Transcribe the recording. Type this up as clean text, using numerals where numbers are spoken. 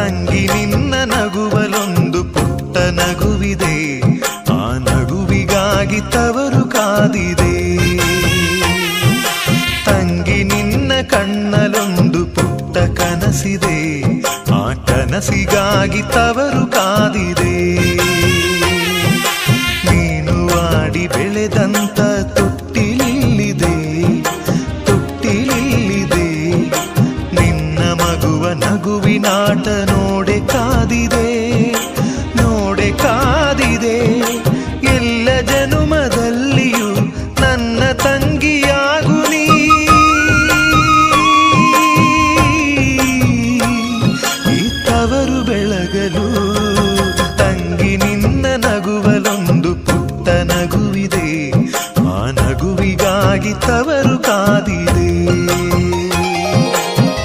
ತಂಗಿ ನಿನ್ನ ನಗುವಲೊಂದು ಪುಟ್ಟ ನಗುವಿದೆ, ಆ ನಗುವಿಗಾಗಿ ತವರು ಕಾದಿದೆ. ತಂಗಿ ನಿನ್ನ ಕಣ್ಣಲೊಂದು ಪುಟ್ಟ ಕನಸಿದೆ, ಆ ಕನಸಿಗಾಗಿ ತವರು ಕಾದಿದೆ. ನೀನು ಆಡಿ ಬೆಳೆದಂತ ತೊಟ್ಟಿಲಿಲ್ಲಿದೆ, ತೊಟ್ಟಿಲಿಲ್ಲಿದೆ. ನಿನ್ನ ಮಗುವ ನಗುವಿನಾಟ ನೋಡೆ ಕಾದಿದೆ.